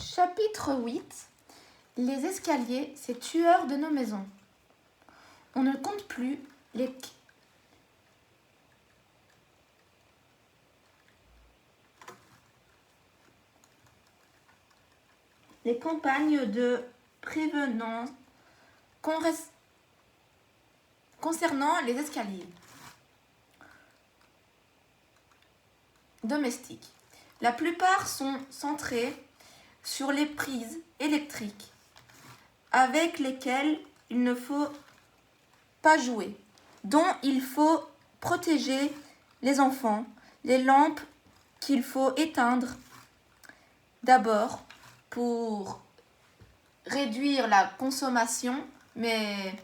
Chapitre 8. Les escaliers, ces tueurs de nos maisons. On ne compte plus les campagnes de prévenance concernant les escaliers domestiques. La plupart sont centrés sur les prises électriques avec lesquelles il ne faut pas jouer, dont il faut protéger les enfants, les lampes qu'il faut éteindre d'abord pour réduire la consommation, mais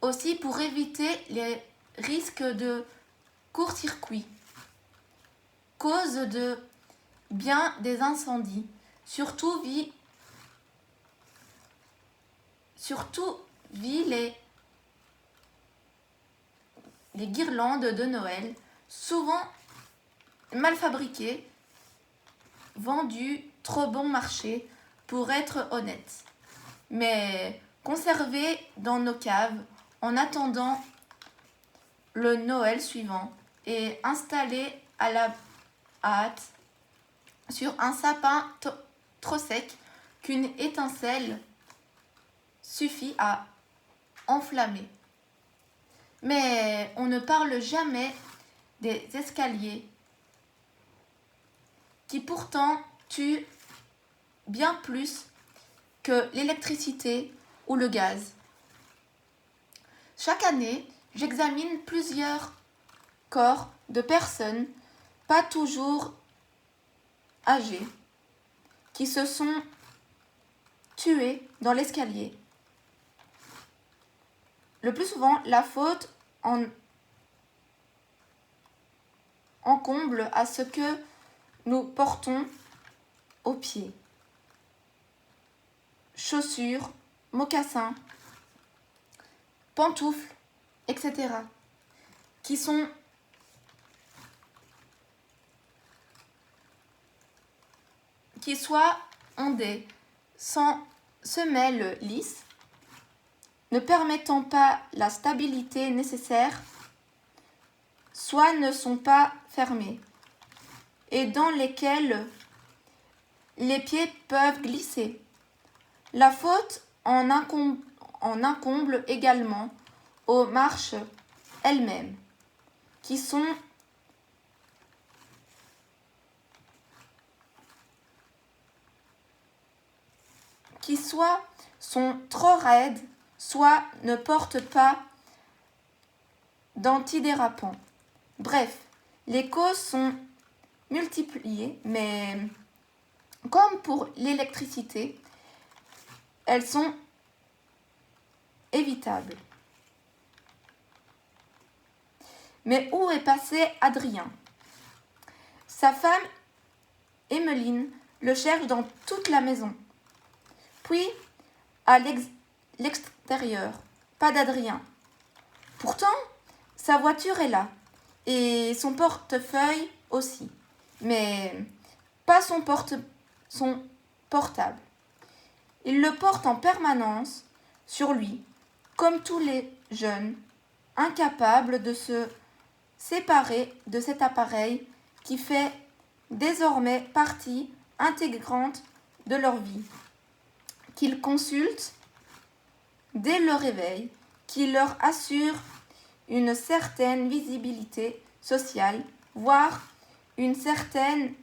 aussi pour éviter les risques de court-circuit, cause de bien des incendies, surtout les guirlandes de Noël, souvent mal fabriquées, vendues trop bon marché pour être honnête, mais conservées dans nos caves en attendant le Noël suivant et installées à la hâte sur un sapin trop sec qu'une étincelle suffit à enflammer. Mais on ne parle jamais des escaliers qui pourtant tuent bien plus que l'électricité ou le gaz. Chaque année, j'examine plusieurs corps de personnes pas toujours âgées qui se sont tuées dans l'escalier. Le plus souvent, la faute encomble à ce que nous portons aux pieds. Chaussures, mocassins, pantoufles, etc. qui soient ondés, sans semelles lisses, ne permettant pas la stabilité nécessaire, soit ne sont pas fermés, et dans lesquels les pieds peuvent glisser. La faute en incombe également aux marches elles-mêmes, qui soit sont trop raides, soit ne portent pas d'antidérapant. Bref, les causes sont multipliées, mais comme pour l'électricité, elles sont évitables. Mais où est passé Adrien? Sa femme, Emmeline, le cherche dans toute la maison. Puis, à l'extérieur, pas d'Adrien. Pourtant, sa voiture est là, et son portefeuille aussi, mais pas son portable. Il le porte en permanence sur lui, comme tous les jeunes, incapables de se séparer de cet appareil qui fait désormais partie intégrante de leur vie, qu'ils consultent dès le réveil, qui leur assure une certaine visibilité sociale, voire une certaine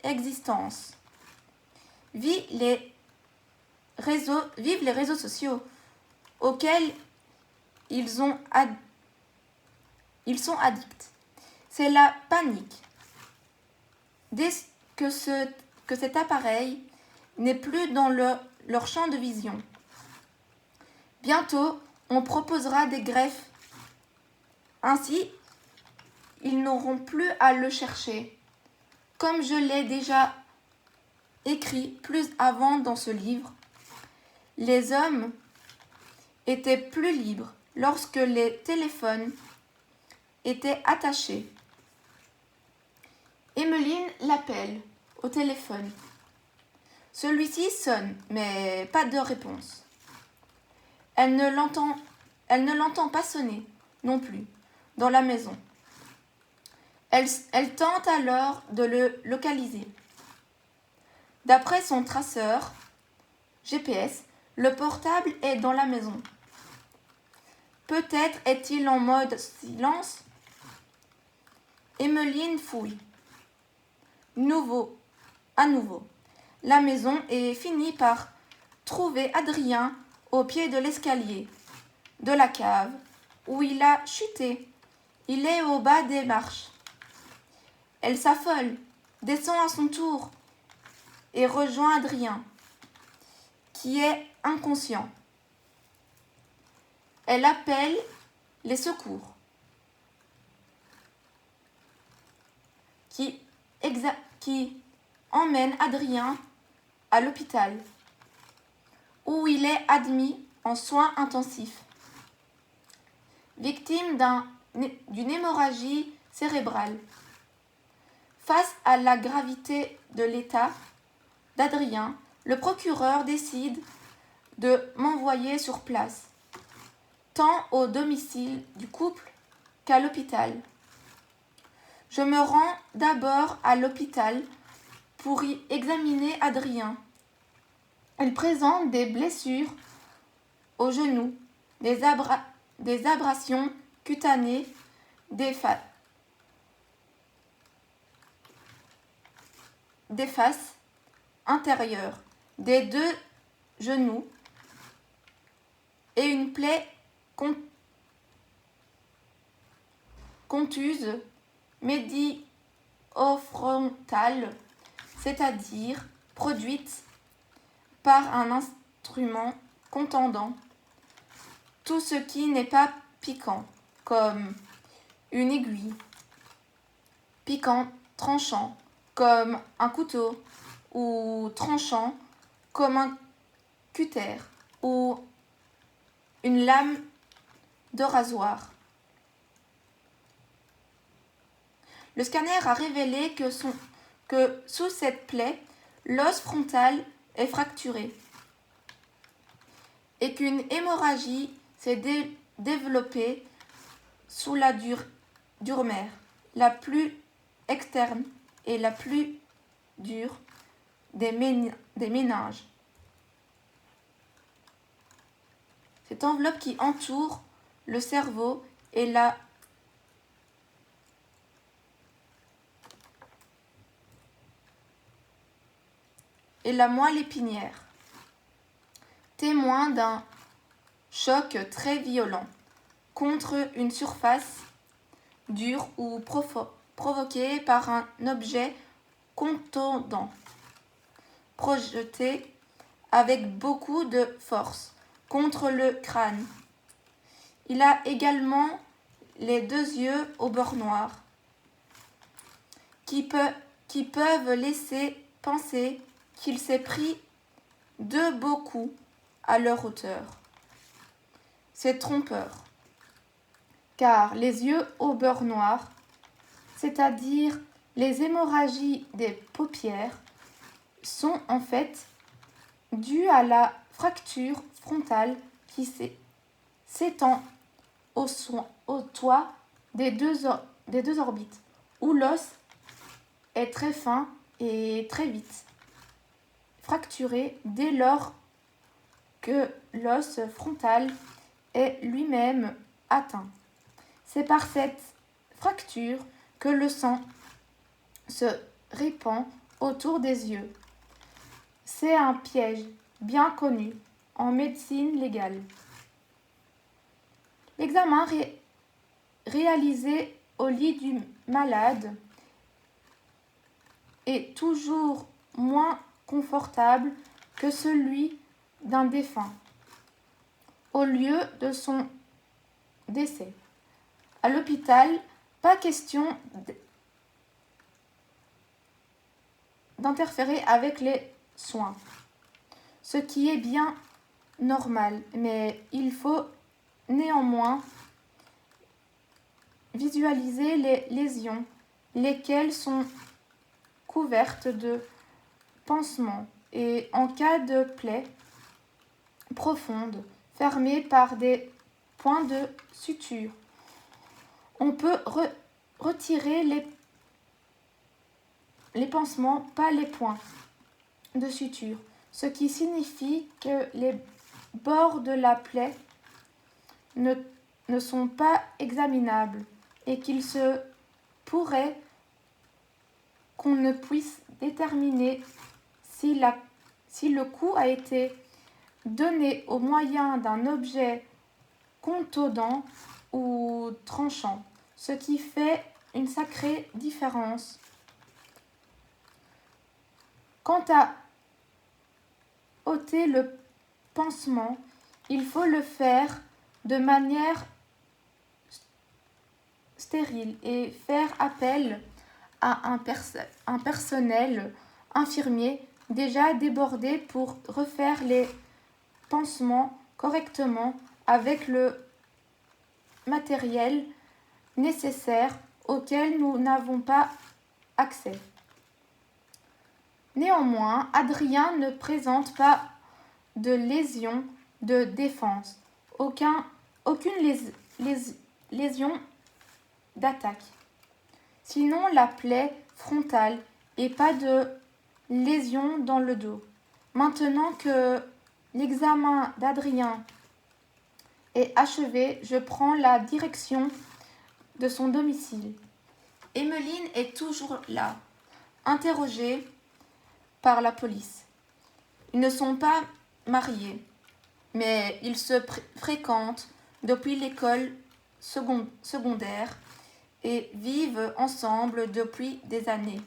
existence. Vivent les réseaux sociaux auxquels ils sont addicts. C'est la panique. Dès que cet appareil n'est plus dans leur champ de vision. Bientôt, on proposera des greffes. Ainsi, ils n'auront plus à le chercher. Comme je l'ai déjà écrit plus avant dans ce livre, les hommes étaient plus libres lorsque les téléphones étaient attachés. Emmeline l'appelle au téléphone. Celui-ci sonne, mais pas de réponse. Elle ne l'entend pas sonner, non plus, dans la maison. Elle tente alors de le localiser. D'après son traceur GPS, le portable est dans la maison. Peut-être est-il en mode silence. Emmeline fouille. À nouveau. La maison et finit par trouver Adrien au pied de l'escalier de la cave où il a chuté. Il est au bas des marches. Elle s'affole, descend à son tour et rejoint Adrien, qui est inconscient. Elle appelle les secours, qui emmènent Adrien à l'hôpital, où il est admis en soins intensifs, victime d'une hémorragie cérébrale. Face à la gravité de l'état d'Adrien, le procureur décide de m'envoyer sur place, tant au domicile du couple qu'à l'hôpital. Je me rends d'abord à l'hôpital pour y examiner Adrien. Il présente des blessures aux genoux, des abrasions cutanées, des faces intérieures, des deux genoux et une plaie contuse médio-frontale, c'est-à-dire produite par un instrument contendant tout ce qui n'est pas piquant, comme une aiguille, piquant, tranchant, comme un couteau, ou tranchant, comme un cutter, ou une lame de rasoir. Le scanner a révélé que sous cette plaie, l'os frontal est fracturé et qu'une hémorragie s'est développée sous la dure mère, la plus externe et la plus dure des méninges. Cette enveloppe qui entoure le cerveau et la moelle épinière, témoin d'un choc très violent contre une surface dure ou provoquée par un objet contondant, projeté avec beaucoup de force contre le crâne. Il a également les deux yeux au beurre noir, qui peuvent laisser penser qu'il s'est pris deux beaux coups à leur hauteur. C'est trompeur, car les yeux au beurre noir, c'est-à-dire les hémorragies des paupières, sont en fait dues à la fracture frontale qui s'étend au toit des deux orbites, où l'os est très fin et très vite fracturé dès lors que l'os frontal est lui-même atteint. C'est par cette fracture que le sang se répand autour des yeux. C'est un piège bien connu en médecine légale. L'examen réalisé au lit du malade est toujours moins confortable que celui d'un défunt au lieu de son décès. À l'hôpital, pas question d'interférer avec les soins, ce qui est bien normal, mais il faut néanmoins visualiser les lésions, lesquelles sont couvertes de pansements et en cas de plaie profonde, fermée par des points de suture. On peut retirer les pansements, pas les points de suture, ce qui signifie que les bords de la plaie ne sont pas examinables et qu'il se pourrait qu'on ne puisse déterminer si le coup a été donné au moyen d'un objet contondant ou tranchant, ce qui fait une sacrée différence. Quant à ôter le pansement, il faut le faire de manière stérile et faire appel à un personnel infirmier déjà débordé pour refaire les pansements correctement avec le matériel nécessaire auquel nous n'avons pas accès. Néanmoins, Adrien ne présente pas de lésion de défense, aucune lésion d'attaque. Sinon la plaie frontale et pas de lésion dans le dos. Maintenant que l'examen d'Adrien est achevé, je prends la direction de son domicile. Emmeline est toujours là, interrogée par la police. Ils ne sont pas mariés, mais ils se fréquentent depuis l'école secondaire et vivent ensemble depuis des années.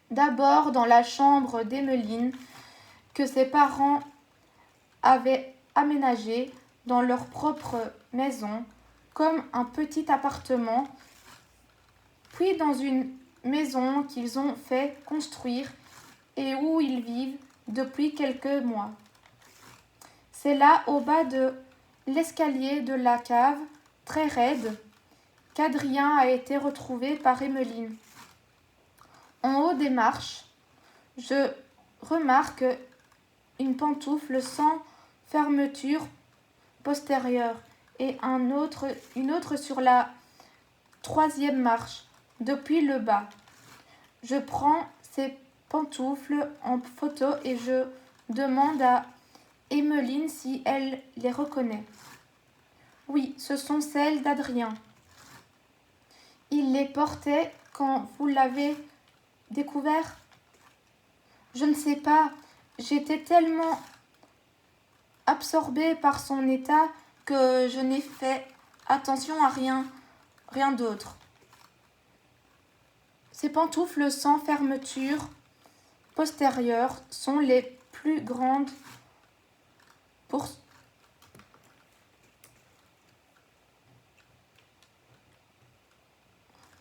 D'abord dans la chambre d'Emmeline que ses parents avaient aménagée dans leur propre maison comme un petit appartement, puis dans une maison qu'ils ont fait construire et où ils vivent depuis quelques mois. C'est là, au bas de l'escalier de la cave, très raide, qu'Adrien a été retrouvé par Emmeline. En haut des marches, je remarque une pantoufle sans fermeture postérieure et une autre sur la 3e marche, depuis le bas. Je prends ces pantoufles en photo et je demande à Emmeline si elle les reconnaît. Oui, ce sont celles d'Adrien. Il les portait quand vous l'avez découvert? Je ne sais pas, j'étais tellement absorbée par son état que je n'ai fait attention à rien d'autre. Ces pantoufles sans fermeture postérieure sont les plus grandes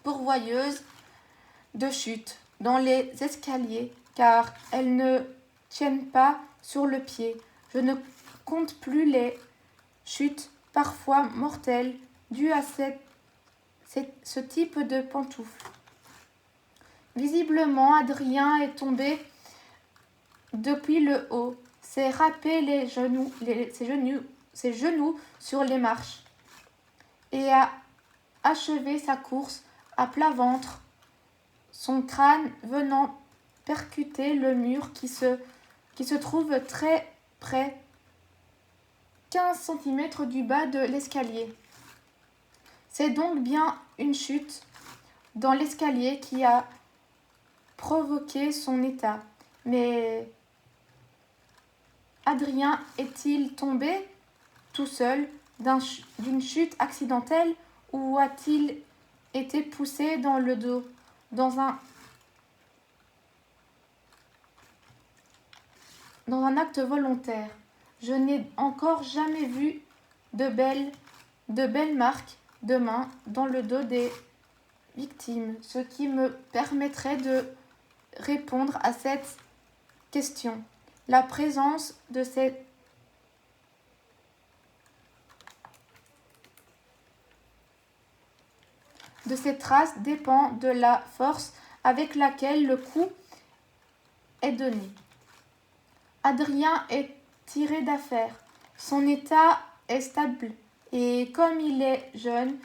pourvoyeuses de chute dans les escaliers, car elles ne tiennent pas sur le pied. Je ne compte plus les chutes, parfois mortelles, dues à ce type de pantoufles. Visiblement, Adrien est tombé depuis le haut, s'est râpé ses genoux sur les marches et a achevé sa course à plat ventre, son crâne venant percuter le mur qui se trouve très près, 15 cm du bas de l'escalier. C'est donc bien une chute dans l'escalier qui a provoqué son état. Mais Adrien est-il tombé tout seul d'une chute accidentelle ou a-t-il été poussé dans le dos dans un acte volontaire? Je n'ai encore jamais vu de belles marques de main dans le dos des victimes, ce qui me permettrait de répondre à cette question. La présence de ces traces dépend de la force avec laquelle le coup est donné. Adrien est tiré d'affaire. Son état est stable et comme il est jeune,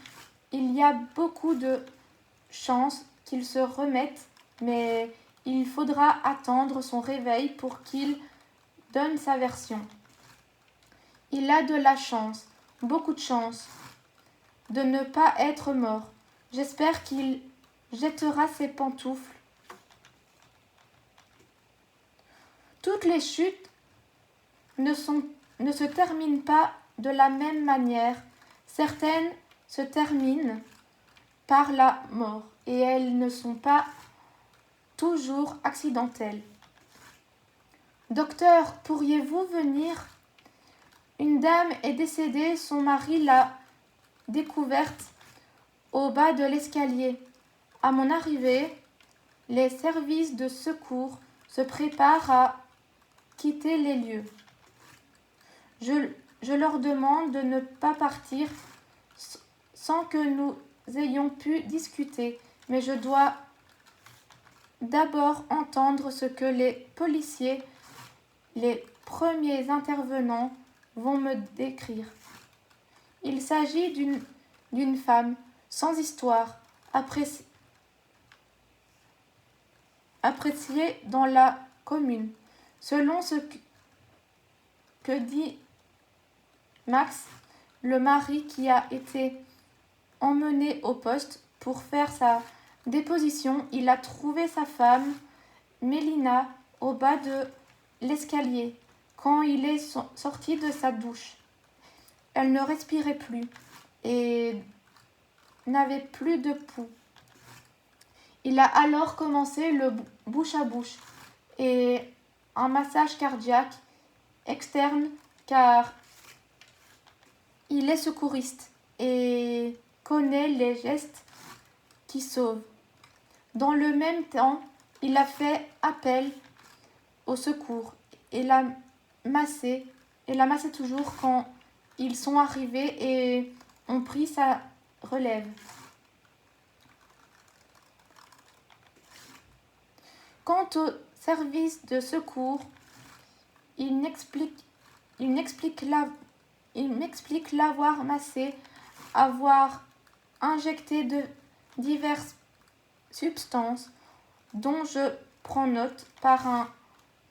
il y a beaucoup de chances qu'il se remette, mais il faudra attendre son réveil pour qu'il donne sa version. Il a de la chance, beaucoup de chance, de ne pas être mort. J'espère qu'il jettera ses pantoufles. Toutes les chutes ne se terminent pas de la même manière. Certaines se terminent par la mort et elles ne sont pas toujours accidentelles. Docteur, pourriez-vous venir? Une dame est décédée, son mari l'a découverte au bas de l'escalier. À mon arrivée, les services de secours se préparent à quitter les lieux. Je leur demande de ne pas partir sans que nous ayons pu discuter, mais je dois d'abord entendre ce que les policiers, les premiers intervenants, vont me décrire. Il s'agit d'une femme sans histoire, appréciée dans la commune. Selon ce que dit Max, le mari qui a été emmené au poste pour faire sa déposition, il a trouvé sa femme, Mélina, au bas de l'escalier quand il est sorti de sa douche. Elle ne respirait plus et n'avait plus de pouls. Il a alors commencé le bouche à bouche et un massage cardiaque externe car il est secouriste et connaît les gestes qui sauvent. Dans le même temps, il a fait appel au secours et l'a massé toujours quand ils sont arrivés et ont pris sa relève. Quant au service de secours, il m'explique l'avoir massé, avoir injecté de diverses substances dont je prends note par un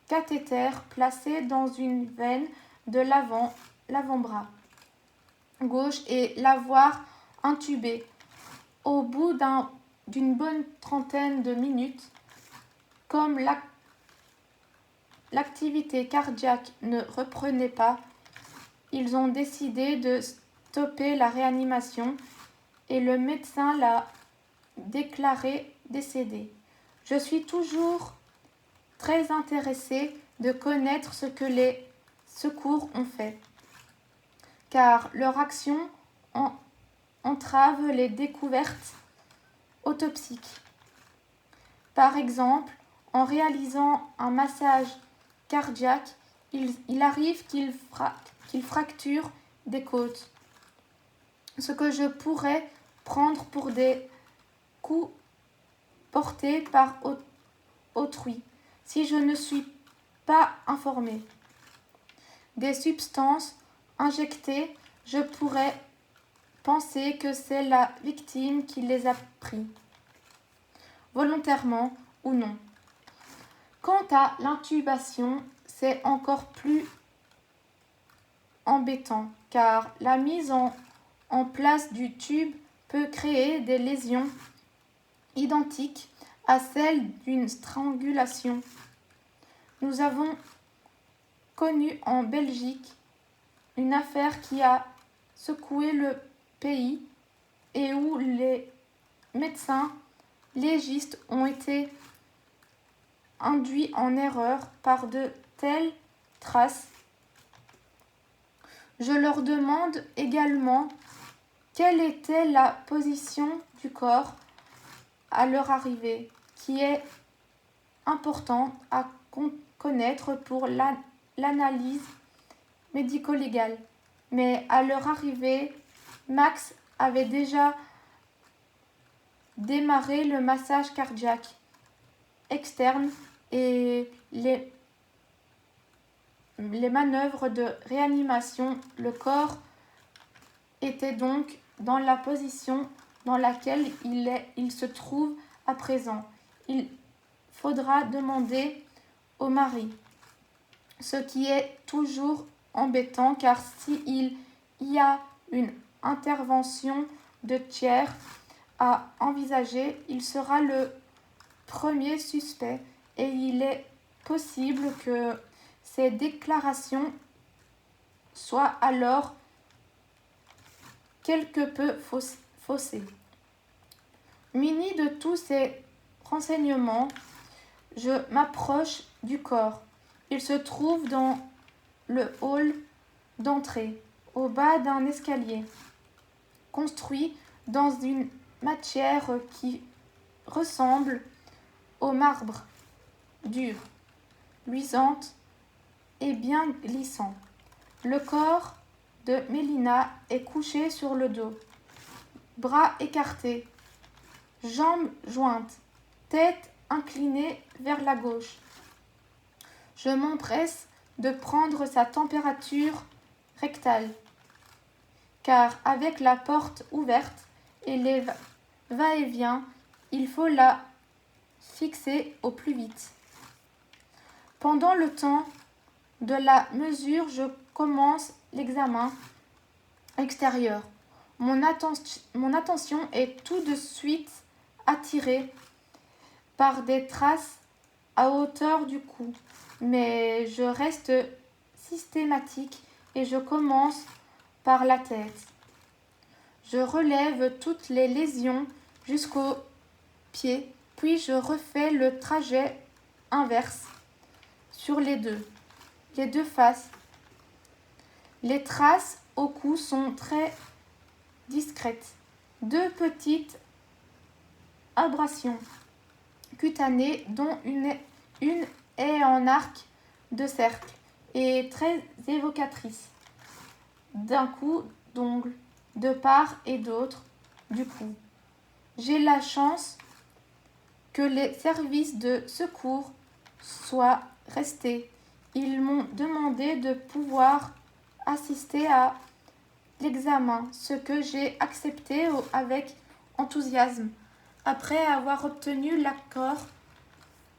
cathéter placé dans une veine de l'avant-bras gauche et l'avoir intubé. Au bout d'une bonne trentaine de minutes, comme l'activité cardiaque ne reprenait pas, ils ont décidé de stopper la réanimation et le médecin l'a déclaré décédé. Je suis toujours très intéressée de connaître ce que les secours ont fait, car leur action entrave les découvertes autopsiques. Par exemple, en réalisant un massage cardiaque, il arrive qu'il fracture des côtes, ce que je pourrais prendre pour des coups portés par autrui, si je ne suis pas informée. Des substances injectées, je pourrais penser que c'est la victime qui les a pris, volontairement ou non. Quant à l'intubation, c'est encore plus embêtant, car la mise en place du tube peut créer des lésions identiques à celles d'une strangulation. Nous avons connu en Belgique une affaire qui a secoué le pays et où les médecins légistes ont été induits en erreur par de telles traces. Je leur demande également quelle était la position du corps à leur arrivée, qui est important à connaître pour l'analyse médico-légale. Mais à leur arrivée, Max avait déjà démarré le massage cardiaque externe et les manœuvres de réanimation. Le corps était donc dans la position dans laquelle il se trouve à présent. Il faudra demander au mari, ce qui est toujours embêtant car s'il y a une intervention de tiers à envisager, il sera le premier suspect et il est possible que ces déclarations soient alors quelque peu faussées. Muni de tous ces renseignements, je m'approche du corps. Il se trouve dans le hall d'entrée, au bas d'un escalier, construit dans une matière qui ressemble au marbre, dur, luisante et bien glissant. Le corps de Mélina est couché sur le dos, bras écartés, jambes jointes, tête inclinée vers la gauche. Je m'empresse de prendre sa température rectale, car avec la porte ouverte et les va-et-vient, il faut la fixer au plus vite. Pendant le temps de la mesure, je commence l'examen extérieur. Mon attention est tout de suite attirée par des traces à hauteur du cou, mais je reste systématique et je commence par la tête. Je relève toutes les lésions jusqu'aux pieds, puis je refais le trajet inverse sur les deux faces. Les traces au cou sont très discrètes. Deux petites abrasions cutanées dont une est en arc de cercle et très évocatrice d'un coup d'ongle de part et d'autre du cou. J'ai la chance que les services de secours soient restés. Ils m'ont demandé de pouvoir assister à l'examen, ce que j'ai accepté avec enthousiasme, après avoir obtenu l'accord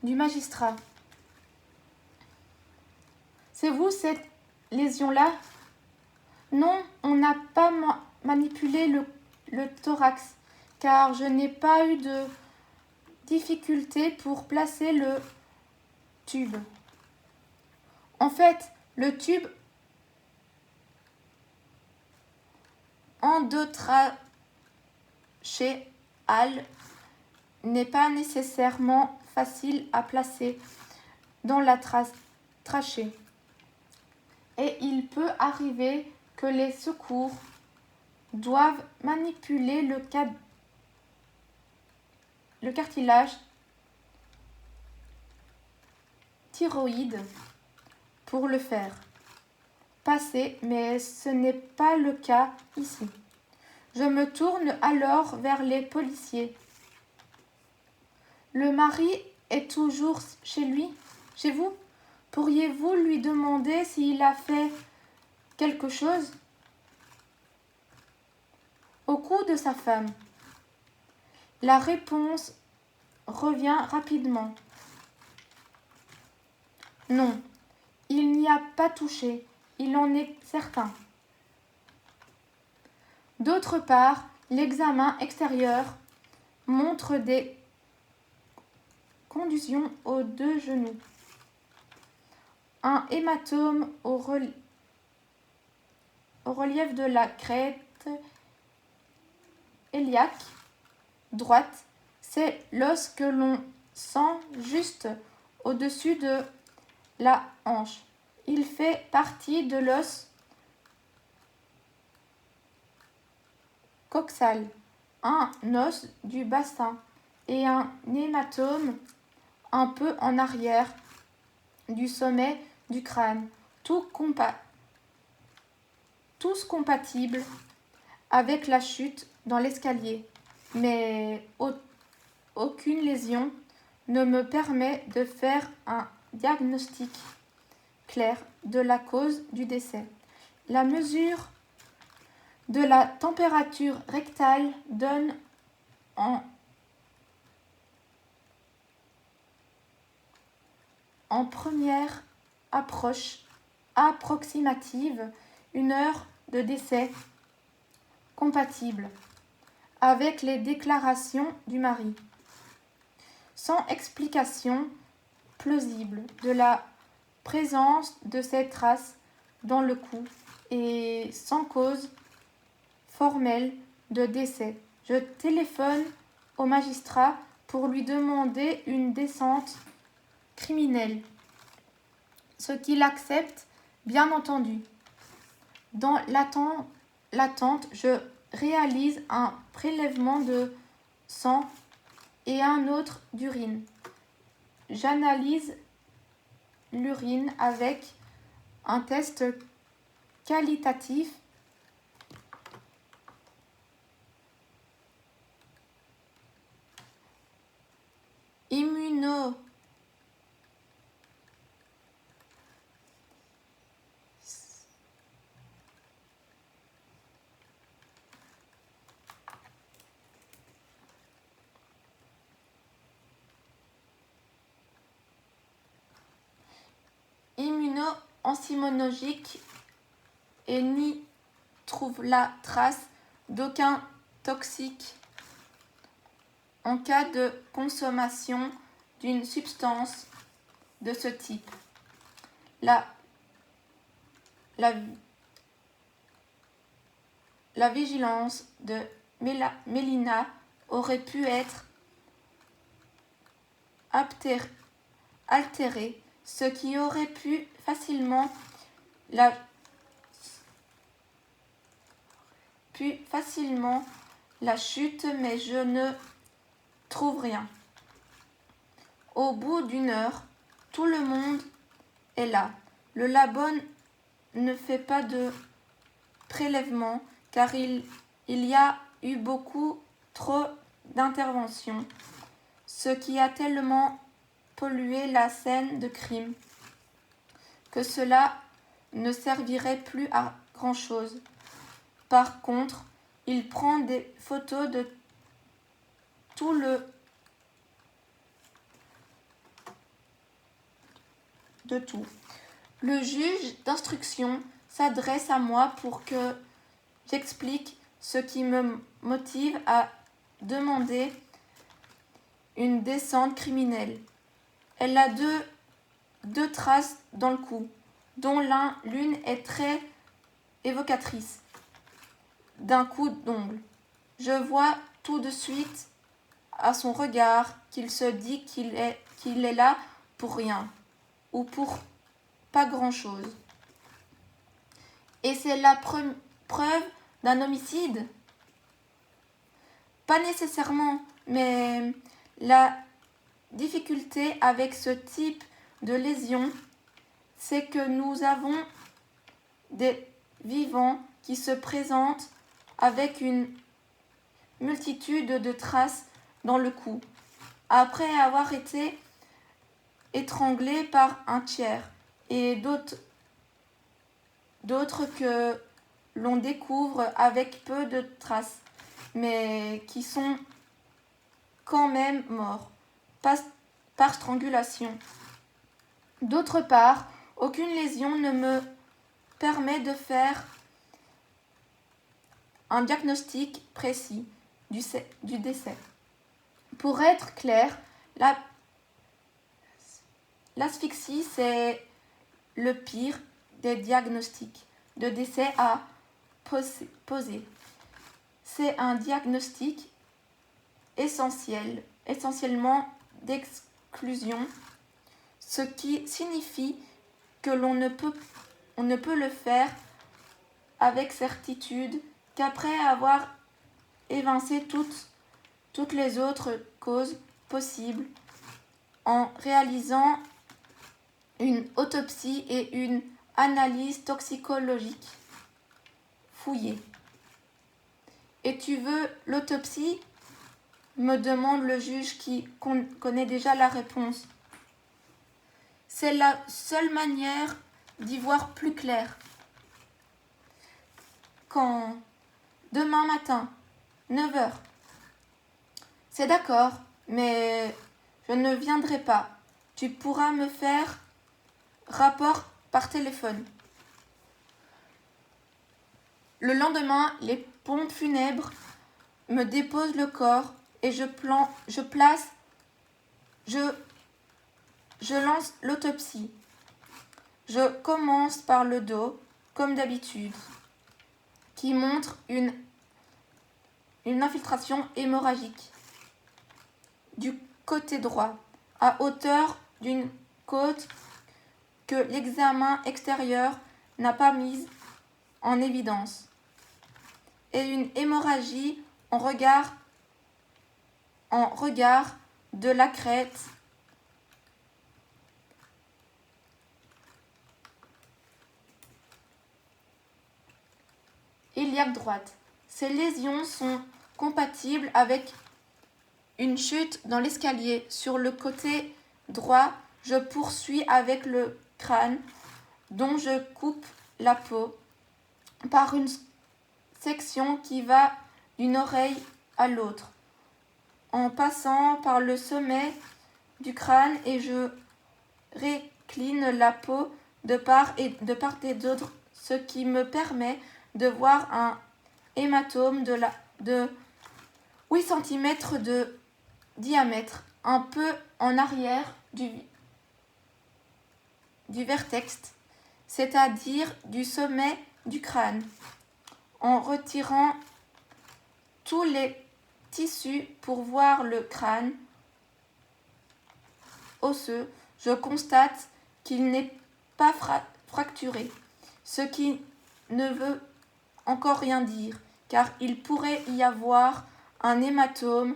du magistrat. C'est vous cette lésion-là? Non, on n'a pas manipulé le thorax, car je n'ai pas eu de difficulté pour placer le tube. En fait, le tube endotrachéal n'est pas nécessairement facile à placer dans la trachée. Et il peut arriver que les secours doivent manipuler le cartilage thyroïde pour le faire passer, mais ce n'est pas le cas ici. Je me tourne alors vers les policiers. Le mari est toujours chez vous? Pourriez-vous lui demander s'il a fait quelque chose au cou de sa femme? La réponse revient rapidement. Non, il n'y a pas touché, il en est certain. D'autre part, l'examen extérieur montre des contusions aux deux genoux, un hématome au relief de la crête iliaque droite, c'est l'os que l'on sent juste au-dessus de la hanche. Il fait partie de l'os coxal, un os du bassin et un hématome un peu en arrière du sommet du crâne, tous compatibles avec la chute dans l'escalier, mais aucune lésion ne me permet de faire un diagnostic clair de la cause du décès. La mesure de la température rectale donne en première approche approximative une heure de décès compatible avec les déclarations du mari, sans explication plausible de la présence de ces traces dans le cou et sans cause formelle de décès. Je téléphone au magistrat pour lui demander une descente criminelle, ce qu'il accepte, bien entendu. Dans l'attente, je réalise un prélèvement de sang et un autre d'urine. J'analyse l'urine avec un test qualitatif immuno-enzymologique et n'y trouve la trace d'aucun toxique en cas de consommation d'une substance de ce type. La vigilance de Mélina aurait pu être altérée, ce qui aurait pu facilement la chute, mais je ne trouve rien. Au bout d'une heure, tout le monde est là. Le labo ne fait pas de prélèvement car il y a eu beaucoup trop d'interventions, ce qui a tellement pollué la scène de crime que cela ne servirait plus à grand-chose. Par contre, il prend des photos de tout. Le juge d'instruction s'adresse à moi pour que j'explique ce qui me motive à demander une descente criminelle. Elle a deux traces dans le cou, dont l'une est très évocatrice d'un coup d'ongle. Je vois tout de suite à son regard qu'il se dit qu'il est là pour rien ou pour pas grand-chose. Et c'est la preuve d'un homicide? Pas nécessairement, mais la difficulté avec ce type de lésion, c'est que nous avons des vivants qui se présentent avec une multitude de traces dans le cou, après avoir été étranglés par un tiers, et d'autres que l'on découvre avec peu de traces, mais qui sont quand même morts par strangulation. D'autre part, aucune lésion ne me permet de faire un diagnostic précis du décès. Pour être clair, l'asphyxie, c'est le pire des diagnostics de décès à poser. C'est un diagnostic essentiellement d'exclusion, ce qui signifie que l'on ne peut le faire avec certitude qu'après avoir évincé toutes les autres causes possibles en réalisant une autopsie et une analyse toxicologique fouillée. Et tu veux l'autopsie ? Me demande le juge qui connaît déjà la réponse. C'est la seule manière d'y voir plus clair. Quand demain matin, 9 heures. C'est d'accord, mais je ne viendrai pas. Tu pourras me faire rapport par téléphone. Le lendemain, les pompes funèbres me déposent le corps et je lance l'autopsie. Je commence par le dos, comme d'habitude, qui montre une infiltration hémorragique du côté droit, à hauteur d'une côte que l'examen extérieur n'a pas mise en évidence, et une hémorragie en regard de la crête iliaque droite. Ces lésions sont compatibles avec une chute dans l'escalier. Sur le côté droit, je poursuis avec le crâne dont je coupe la peau par une section qui va d'une oreille à l'autre, en passant par le sommet du crâne, et je récline la peau de part et d'autre, ce qui me permet de voir un hématome de 8 cm de diamètre, un peu en arrière du vertex, c'est-à-dire du sommet du crâne. En retirant tous les tissus pour voir le crâne osseux, je constate qu'il n'est pas fracturé, ce qui ne veut encore rien dire, car il pourrait y avoir un hématome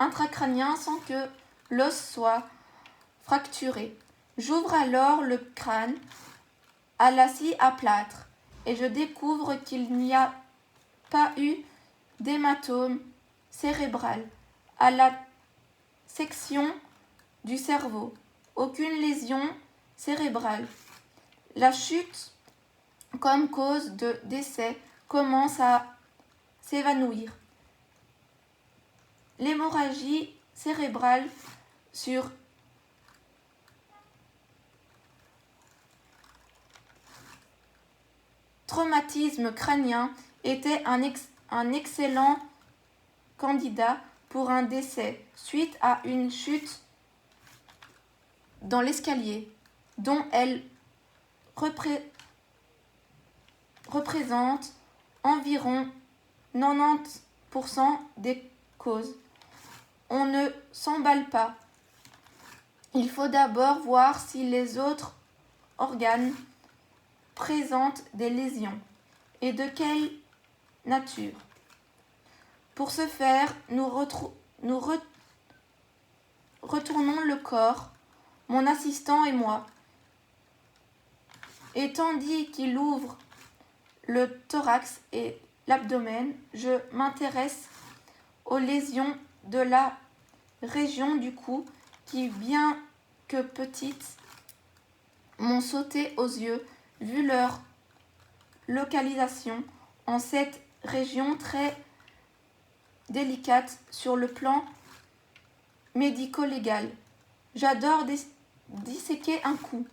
intracrânien sans que l'os soit fracturé. J'ouvre alors le crâne à la scie à plâtre et je découvre qu'il n'y a pas eu d'hématome cérébral à la section du cerveau, aucune lésion cérébrale. La chute, comme cause de décès, commence à s'évanouir. L'hémorragie cérébrale sur traumatisme crânien était un excellent candidat pour un décès suite à une chute dans l'escalier, dont elle représente environ 90% des causes. On ne s'emballe pas. Il faut d'abord voir si les autres organes présentent des lésions et de quelle nature. Pour ce faire, nous retournons le corps, mon assistant et moi, et tandis qu'il ouvre le thorax et l'abdomen, je m'intéresse aux lésions de la région du cou qui, bien que petites, m'ont sauté aux yeux vu leur localisation en cette région très délicate sur le plan médico-légal. J'adore disséquer un cou.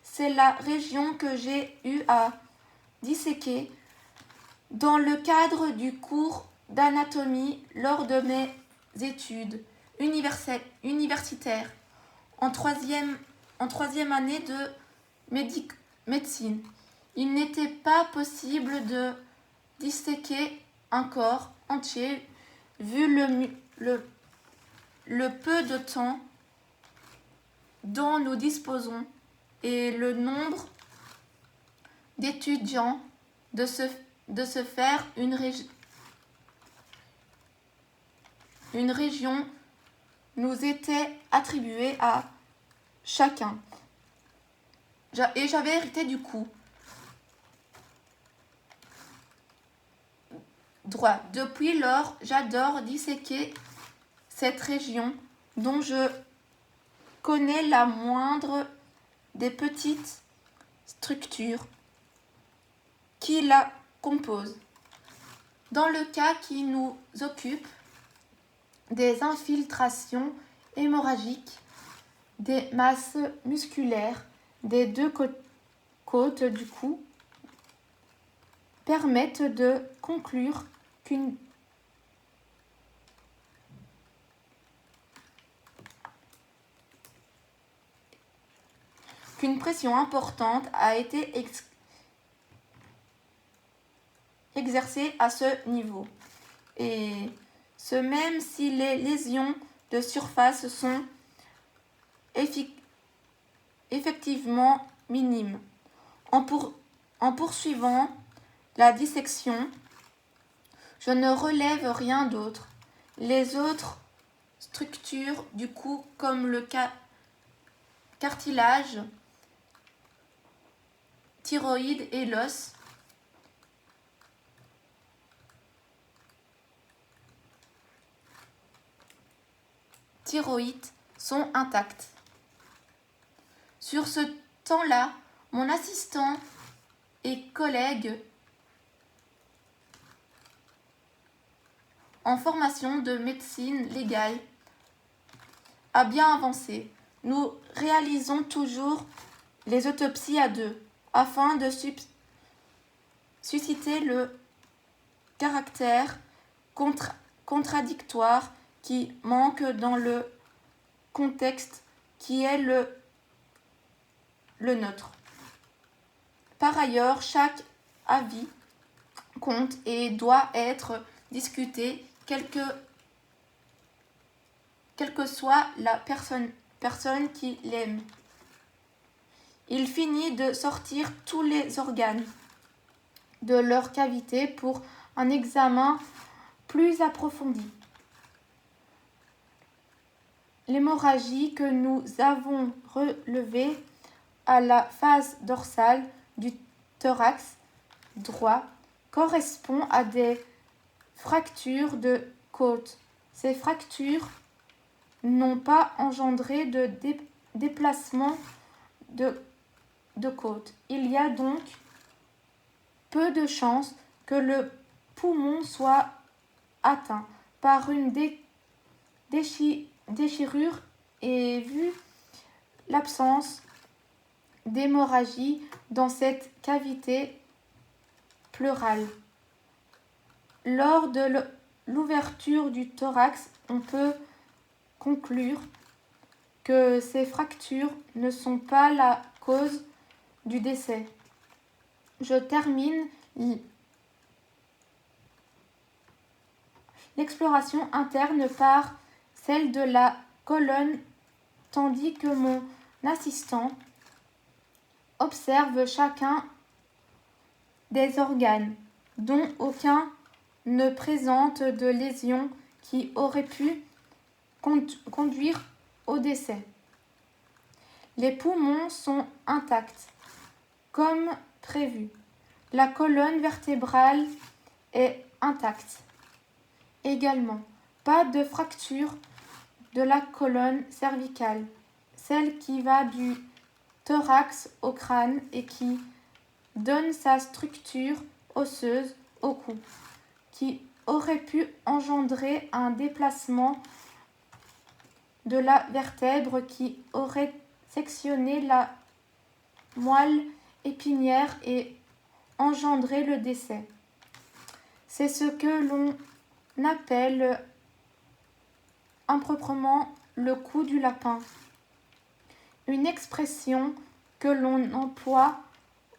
C'est la région que j'ai eu à disséquer dans le cadre du cours d'anatomie lors de mes études universitaires en troisième année de médecine. Il n'était pas possible de disséquer un corps entier vu le peu de temps dont nous disposons et le nombre d'étudiants de se faire une région nous était attribuée à chacun. et j'avais hérité du cou droit. Depuis lors, j'adore disséquer cette région dont je connais la moindre des petites structures qui la composent. Dans le cas qui nous occupe, des infiltrations hémorragiques, des masses musculaires des deux côtes du cou permettent de conclure qu'une pression importante a été exercée à ce niveau. Et ce même si les lésions de surface sont effectivement minimes. En poursuivant la dissection, je ne relève rien d'autre. Les autres structures du cou, comme le cartilage, thyroïde et l'os, sont intacts. Sur ce temps-là, mon assistant et collègue en formation de médecine légale a bien avancé. Nous réalisons toujours les autopsies à deux afin de susciter le caractère contradictoire qui manque dans le contexte qui est le nôtre. Par ailleurs, chaque avis compte et doit être discuté, quelle que soit la personne qui l'aime. Il finit de sortir tous les organes de leur cavité pour un examen plus approfondi. L'hémorragie que nous avons relevée à la face dorsale du thorax droit correspond à des fractures de côte. Ces fractures n'ont pas engendré de déplacement de côte. Il y a donc peu de chances que le poumon soit atteint par une déchirure et vu l'absence d'hémorragie dans cette cavité pleurale. Lors de l'ouverture du thorax, on peut conclure que ces fractures ne sont pas la cause du décès. Je termine l'exploration interne par celle de la colonne, tandis que mon assistant observe chacun des organes, dont aucun ne présente de lésion qui aurait pu conduire au décès. Les poumons sont intacts, comme prévu. La colonne vertébrale est intacte. Également, pas de fracture de la colonne cervicale, celle qui va du thorax au crâne et qui donne sa structure osseuse au cou, qui aurait pu engendrer un déplacement de la vertèbre qui aurait sectionné la moelle épinière et engendré le décès. C'est ce que l'on appelle improprement le cou du lapin, une expression que l'on emploie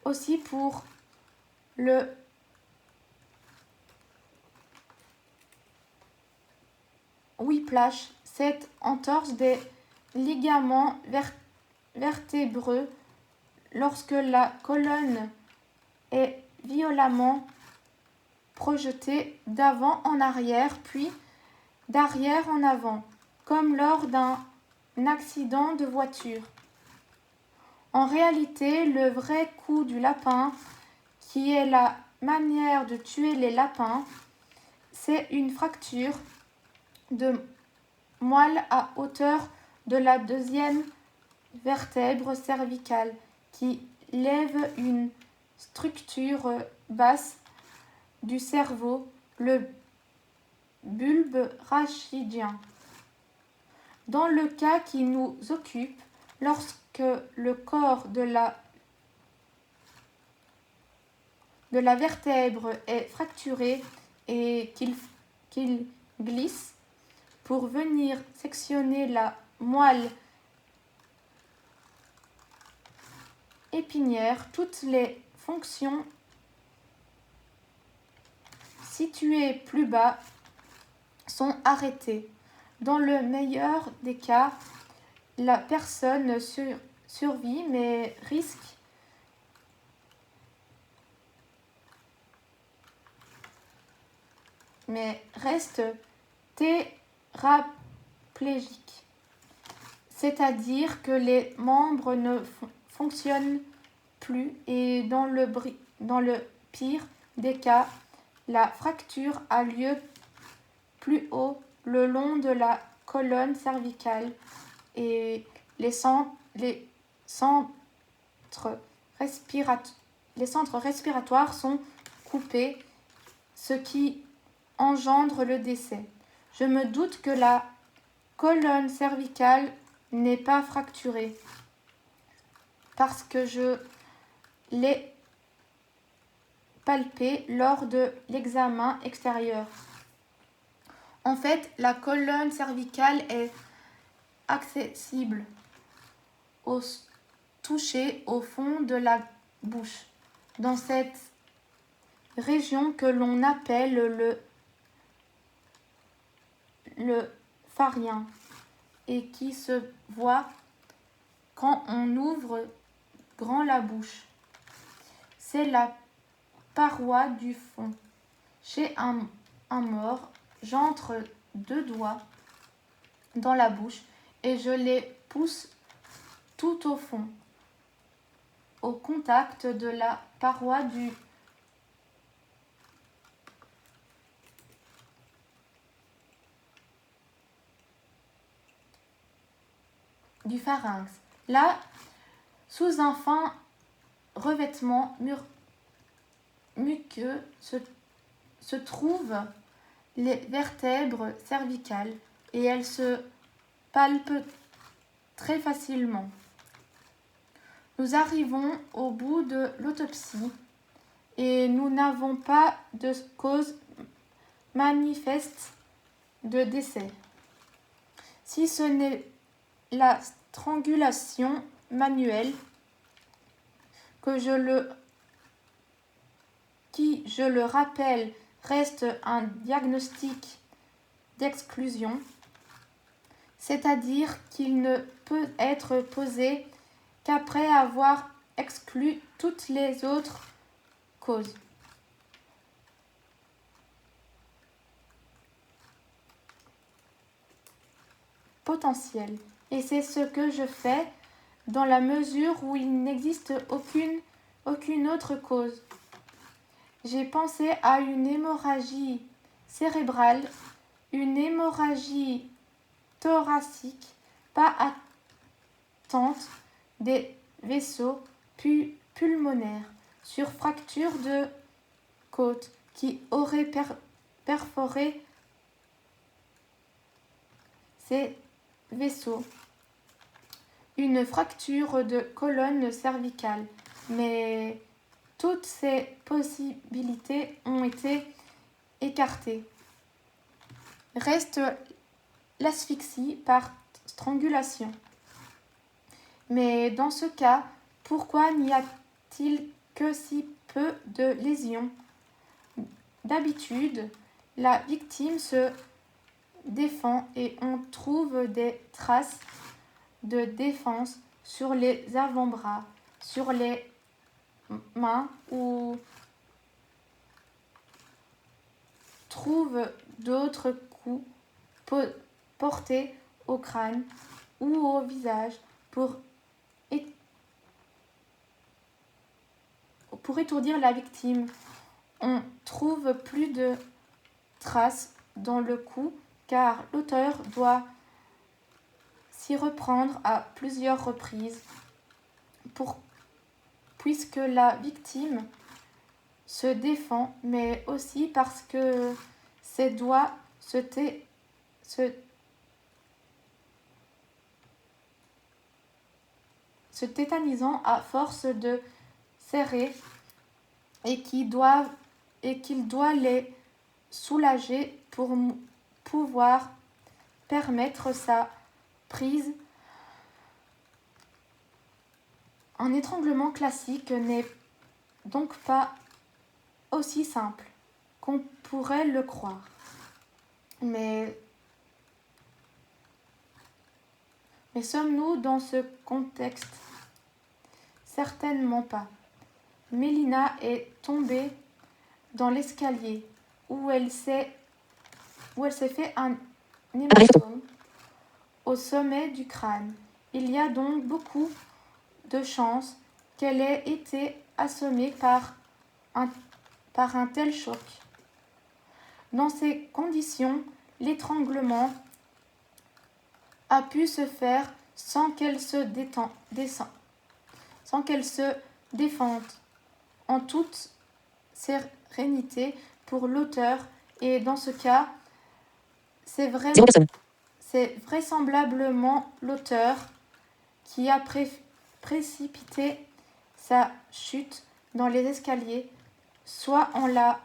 aussi pour le whiplash, cette entorse des ligaments vertébreux lorsque la colonne est violemment projetée d'avant en arrière, puis d'arrière en avant, comme lors d'un accident de voiture. En réalité, le vrai coup du lapin, qui est la manière de tuer les lapins, c'est une fracture de moelle à hauteur de la deuxième vertèbre cervicale qui lève une structure basse du cerveau, le bulbe rachidien. Dans le cas qui nous occupe, lorsque le corps de la vertèbre est fracturé et qu'il glisse pour venir sectionner la moelle épinière, toutes les fonctions situées plus bas sont arrêtées. Dans le meilleur des cas, la personne survit mais reste tétraplégique, c'est-à-dire que les membres ne fonctionnent plus et dans le pire des cas, la fracture a lieu plus haut le long de la colonne cervicale et les centres respiratoires sont coupés, ce qui engendre le décès. Je me doute que la colonne cervicale n'est pas fracturée parce que je l'ai palpée lors de l'examen extérieur. En fait, la colonne cervicale est accessible au toucher au fond de la bouche, dans cette région que l'on appelle le pharynx et qui se voit quand on ouvre grand la bouche. C'est la paroi du fond. Chez un mort, j'entre 2 doigts dans la bouche et je les pousse tout au fond, au contact de la paroi du pharynx. Là, sous un fin revêtement muqueux se trouvent les vertèbres cervicales et elles se palpent très facilement. Nous arrivons au bout de l'autopsie et nous n'avons pas de cause manifeste de décès. Si ce n'est la strangulation manuelle qui, je le rappelle, reste un diagnostic d'exclusion, c'est-à-dire qu'il ne peut être posé qu'après avoir exclu toutes les autres causes. Potentiel. Et c'est ce que je fais dans la mesure où il n'existe aucune autre cause. J'ai pensé à une hémorragie cérébrale, une hémorragie thoracique, pas attente des vaisseaux pulmonaires, sur fracture de côte qui aurait perforé ces vaisseaux, une fracture de colonne cervicale, mais toutes ces possibilités ont été écartées. Reste l'asphyxie par strangulation. Mais dans ce cas, pourquoi n'y a-t-il que si peu de lésions? D'habitude, la victime se défend et on trouve des traces de défense sur les avant-bras, sur les mains ou trouve d'autres coups portés au crâne ou au visage pour pour étourdir la victime. On trouve plus de traces dans le cou car l'auteur doit s'y reprendre à plusieurs reprises puisque la victime se défend, mais aussi parce que ses doigts se tétanisant à force de serrer et qu'il doit les soulager pour pouvoir permettre sa prise. Un étranglement classique n'est donc pas aussi simple qu'on pourrait le croire. Mais sommes-nous dans ce contexte? Certainement pas. Mélina est tombée dans l'escalier où elle s'est fait un hématome au sommet du crâne. Il y a donc beaucoup de chances qu'elle ait été assommée par un tel choc. Dans ces conditions, l'étranglement a pu se faire sans qu'elle se défende en toute sérénité pour l'auteur, et dans ce cas, c'est vraisemblablement l'auteur qui a précipité sa chute dans les escaliers, soit en la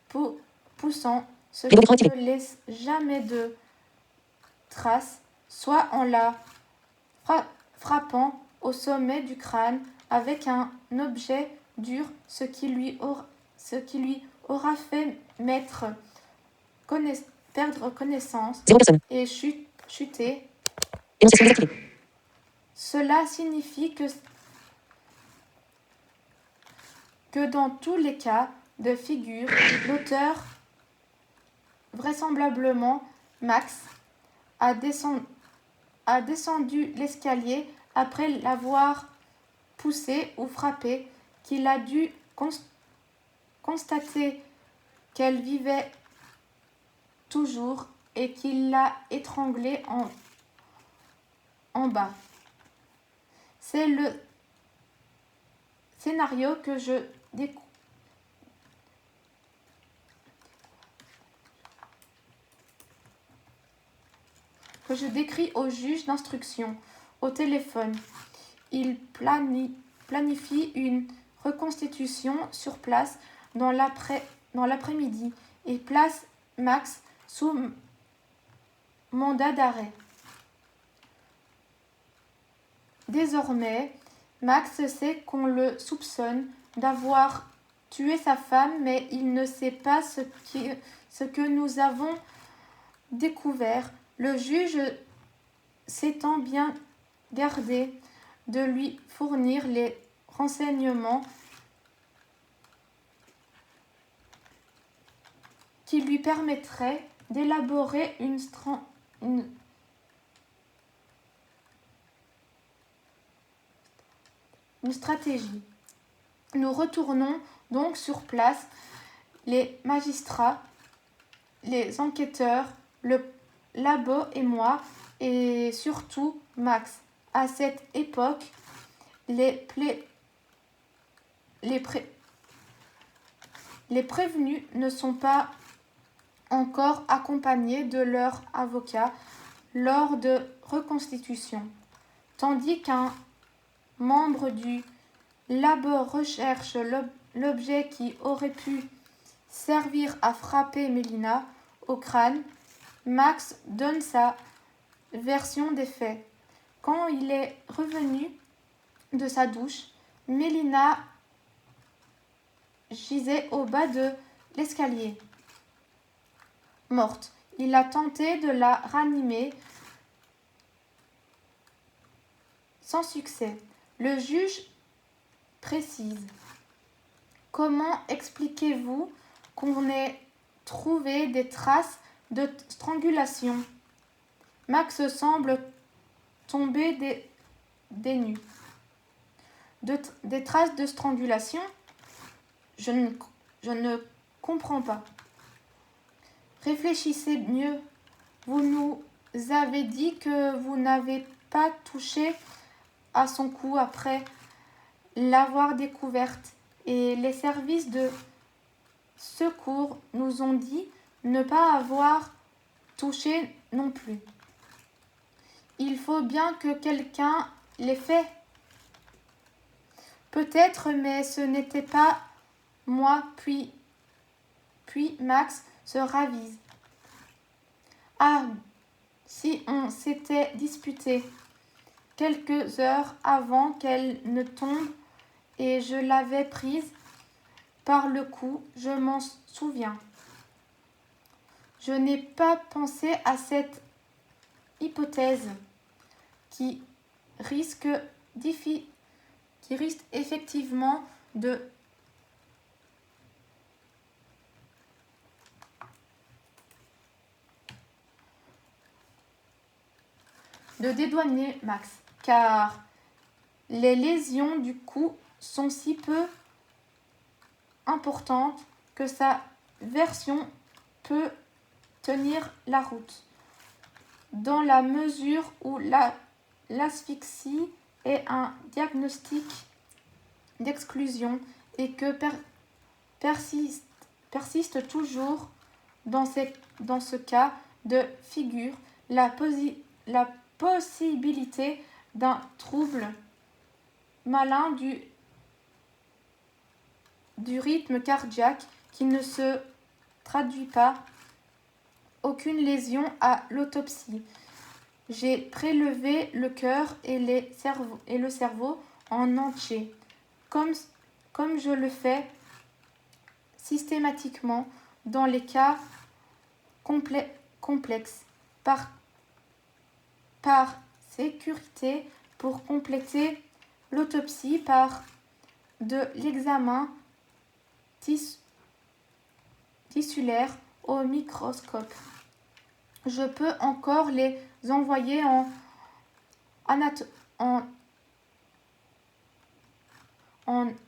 poussant, ce qui ne laisse jamais de traces, soit en la frappant au sommet du crâne avec un objet dur, ce qui lui aura fait perdre connaissance et chuter. Cela signifie que dans tous les cas de figure, l'auteur, vraisemblablement Max, a descendu l'escalier après l'avoir poussé ou frappé, qu'il a dû constater qu'elle vivait toujours et qu'il l'a étranglée en bas. C'est le scénario que je décris au juge d'instruction au téléphone. Il planifie une reconstitution sur place dans l'après-midi et place Max sous mandat d'arrêt. Désormais, Max sait qu'on le soupçonne d'avoir tué sa femme, mais il ne sait pas ce que nous avons découvert. Le juge s'étant bien gardé de lui fournir les renseignements qui lui permettraient d'élaborer une stratégie. Nous retournons donc sur place, les magistrats, les enquêteurs, le labo et moi, et surtout Max. À cette époque, les prévenus ne sont pas encore accompagnés de leur avocat lors de reconstitution, tandis qu'un membre du labo recherche l'objet qui aurait pu servir à frapper Mélina au crâne. Max donne sa version des faits. Quand il est revenu de sa douche, Mélina gisait au bas de l'escalier, morte. Il a tenté de la ranimer sans succès. Le juge précise: comment expliquez-vous qu'on ait trouvé des traces de strangulation? Max semble tomber des nues. Des traces de strangulation? je ne comprends pas. Réfléchissez mieux. Vous nous avez dit que vous n'avez pas touché à son cou après l'avoir découverte et les services de secours nous ont dit ne pas avoir touché non plus. Il faut bien que quelqu'un l'ait fait. Peut-être, mais ce n'était pas moi, puis Max se ravise. Ah, si on s'était disputé quelques heures avant qu'elle ne tombe et je l'avais prise par le cou, je m'en souviens. Je n'ai pas pensé à cette hypothèse qui risque effectivement de dédouaner Max, car les lésions du cou sont si peu importantes que sa version peut tenir la route, dans la mesure où l'asphyxie est un diagnostic d'exclusion et que persiste toujours dans ce cas de figure la possibilité d'un trouble malin du rythme cardiaque qui ne se traduit pas. Aucune lésion à l'autopsie. J'ai prélevé le cœur et le cerveau en entier, comme je le fais systématiquement dans les cas complexes, par sécurité, pour compléter l'autopsie par de l'examen tissulaire au microscope. Je peux encore les envoyer en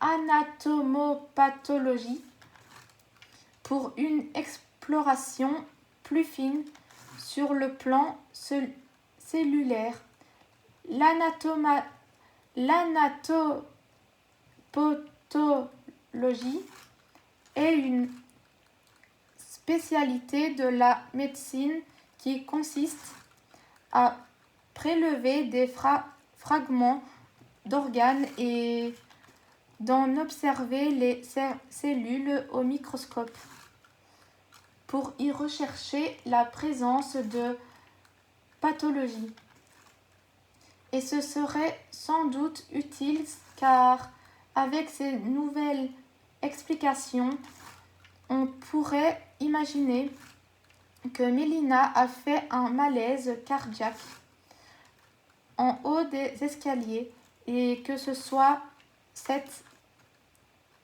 anatomopathologie pour une exploration plus fine sur le plan cellulaire. L'anatopathologie est une spécialité de la médecine qui consiste à prélever des fragments d'organes et d'en observer les cellules au microscope pour y rechercher la présence de pathologie. Et ce serait sans doute utile car avec ces nouvelles explications, on pourrait imaginer que Mélina a fait un malaise cardiaque en haut des escaliers et que ce soit cette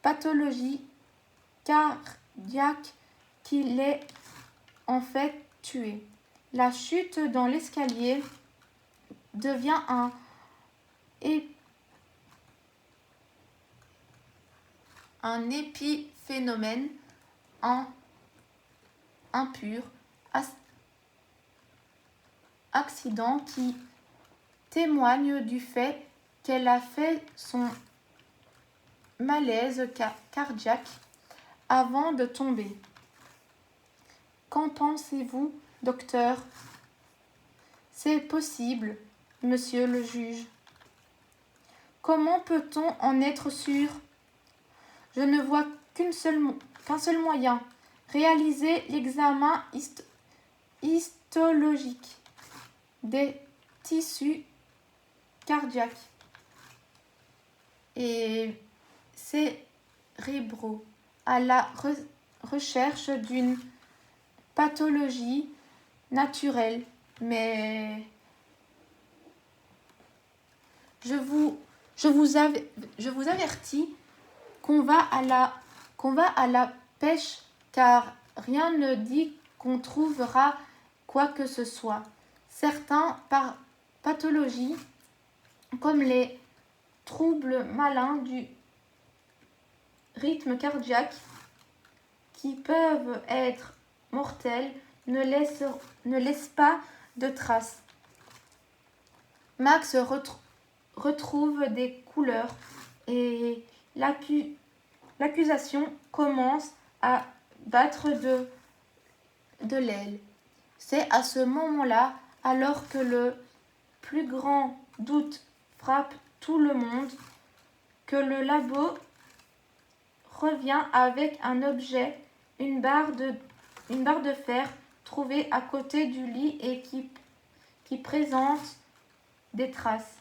pathologie cardiaque qui l'ait en fait tuée. La chute dans l'escalier devient un épiphénomène impur, accident qui témoigne du fait qu'elle a fait son malaise cardiaque avant de tomber. Qu'en pensez-vous, docteur? C'est possible, monsieur le juge. Comment peut-on en être sûr? Je ne vois qu'un seul moyen, réaliser l'examen histologique des tissus cardiaques et cérébraux à la recherche d'une pathologie naturelle, mais je vous avertis qu'on va à la pêche car rien ne dit qu'on trouvera quoi que ce soit. Certaines pathologies, comme les troubles malins rythmes cardiaques qui peuvent être mortels ne laissent pas de traces. Max retrouve des couleurs et l'accusation commence à battre de l'aile. C'est à ce moment-là, alors que le plus grand doute frappe tout le monde, que le labo revient avec un objet, une barre de fer trouvée à côté du lit et qui présente des traces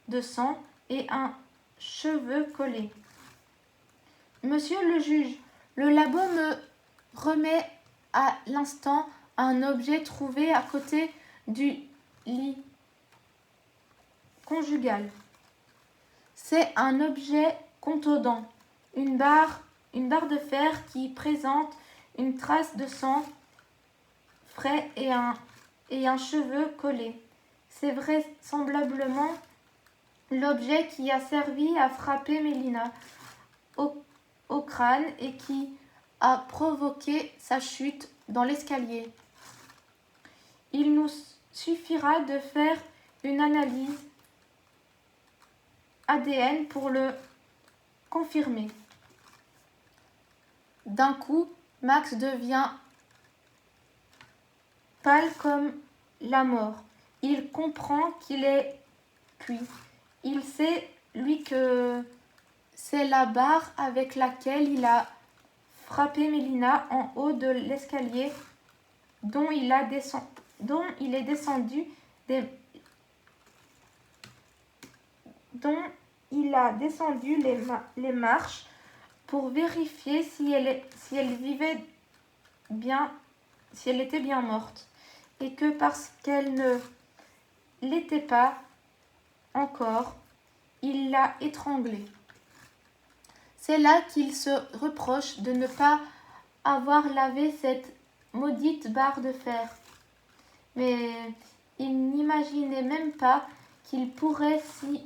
de sang et un cheveu collé. Monsieur le juge, le labo me remet à l'instant un objet trouvé à côté du lit conjugal. C'est un objet contondant, une barre de fer qui présente une trace de sang frais et un cheveu collé. C'est vraisemblablement l'objet qui a servi à frapper Mélina au crâne et qui a provoqué sa chute dans l'escalier. Il nous suffira de faire une analyse ADN pour le confirmer. D'un coup, Max devient pâle comme la mort. Il comprend qu'il est cuit. Il sait, lui, que c'est la barre avec laquelle il a frappé Mélina en haut de l'escalier dont il est descendu les marches pour vérifier si elle était bien morte, et que parce qu'elle ne l'était pas encore, il l'a étranglée. C'est là qu'il se reproche de ne pas avoir lavé cette maudite barre de fer. Mais il n'imaginait même pas qu'il pourrait s'y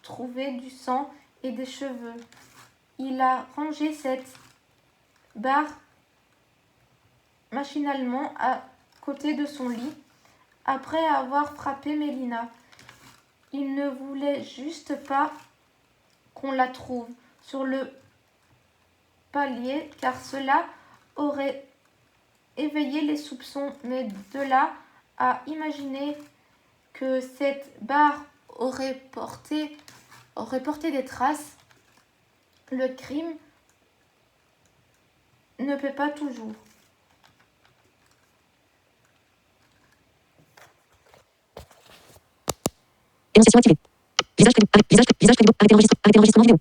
trouver du sang et des cheveux. Il a rangé cette barre machinalement à côté de son lit après avoir frappé Mélina. Il ne voulait juste pas qu'on la trouve sur le palier, car cela aurait éveillé les soupçons, mais de là à imaginer que cette barre aurait porté des traces, le crime ne peut pas toujours. Énonciation activée. Visage prévu avec enregistrement vidéo.